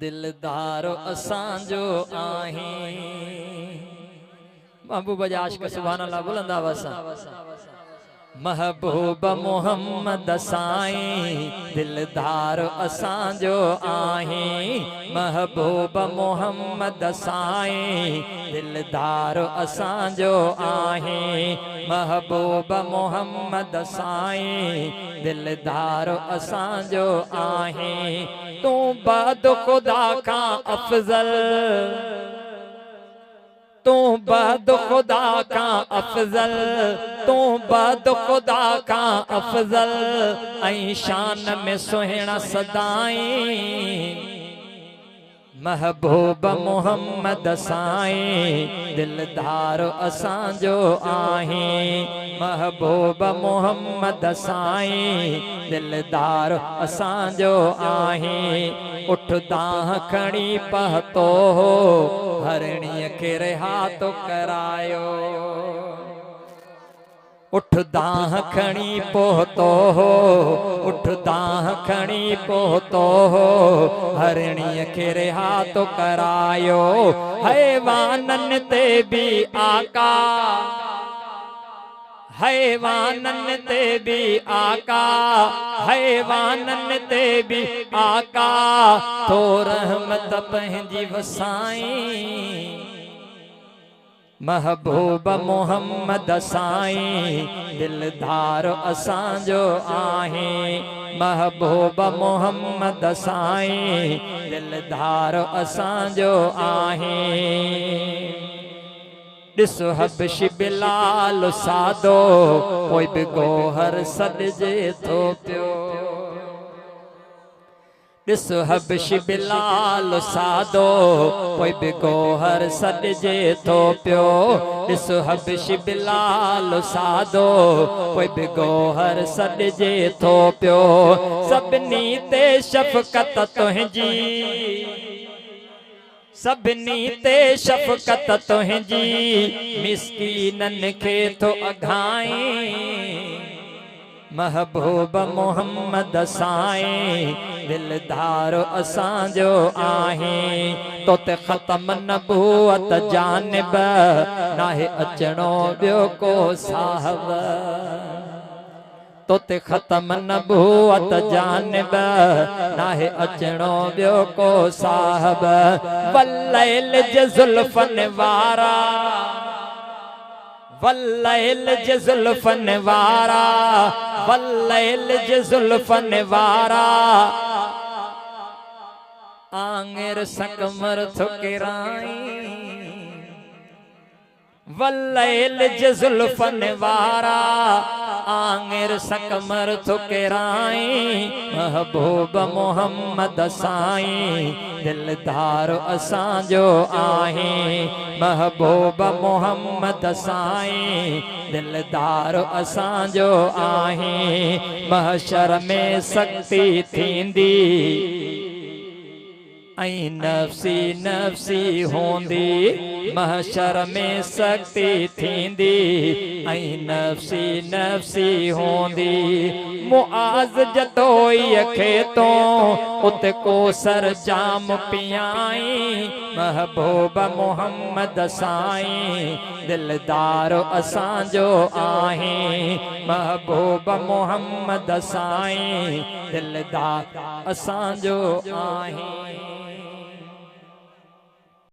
दिलदारो असांजो आहीं। महबूब आशिक सुभान अल्लाह बुलंद आवाज़ सां। महबूब मोहम्मद साईं दिलदारो असांजो आहीं। महबूब मोहम्मद साईं दिलदारो असांजो आहीं। महबूब मोहम्मद साईं दिलदारो असांजो आहीं। तू बाद खुदा का अफजल, तू बाद खुदा का अफजल, तू बाद खुदा का अफजल, ऐं शान में सुहिणा सदाईं। महबूब मोहम्मद साईं दिलदारो असांजो आहीं। महबूब मोहम्मद साईं दिलदारो असांजो आहीं। उठ दाह खणी पहतो हो हरणीअ खे रिहा तो करायो। उठ दाह खणी पहुतो हो, उठ दाह खणी पहुतो हो हरणीअ खे रिहा तो करायो। हैवानन ते भी आका, हैवानन ते भी आका, हैवानन ते भी आका, तो रहमत पंहिंजी वसाईं। महबूब मोहम्मद साईं दिलदारो असांजो आहीं। महबूब मोहम्मद साईं दिलदारो असांजो आहीं। ॾिसो हबशी बिलाल सादो पोइ बि गोहर सॾिजे थो पियो। ॾिसो हबशी बिलाल सादो पोइ बि गोहर सॾिजे थो पियो। ॾिसो हबशी बिलाल सादो पोइ बि गोहर सॾिजे थो पियो। सभिनी ते शफ़क़त तुंहिंजी, सभिनी ते शफ़क़त तुंहिंजी, मिस्कीनन खे थो अघाईं। महबूब मोहम्मद साईं दिलदारो असांजो आहीं। तोते ख़तम नबूअत जानिब नाहे अचणो ॿियो को साहब। तोते ख़तम नबूअत जानिब नाहे अचणो ॿियो को साहब। वल्लैल जे ज़ुल्फ़न वारा, वल्लैल जे ज़ुल्फ़न वारा, वल्लैल जे ज़ुल्फ़न वारा, आंगेर सकमर थुकिराईं। वल्लैल जे ज़ुल्फ़न वारा, आंगेर सकमर थुकिराईं। महबूब मोहम्मद साईं दिलदारो असांजो आहीं। महबूब मोहम्मद साईं दिलदारो असांजो आहीं। महशर में सख्ती थींदी ऐं नफ़्सी नफ़्सी हूंदी। महशर में सख्ती थींदी ऐं नफ़्सी नफ़्सी हूंदी। मुआज़ जतोईअ खे तो उते कोसर जाम पियाईं। महबूब मोहम्मद साईं दिलदारो असांजो आहीं। महबूब मोहम्मद साईं दिलदार असांजो आहीं।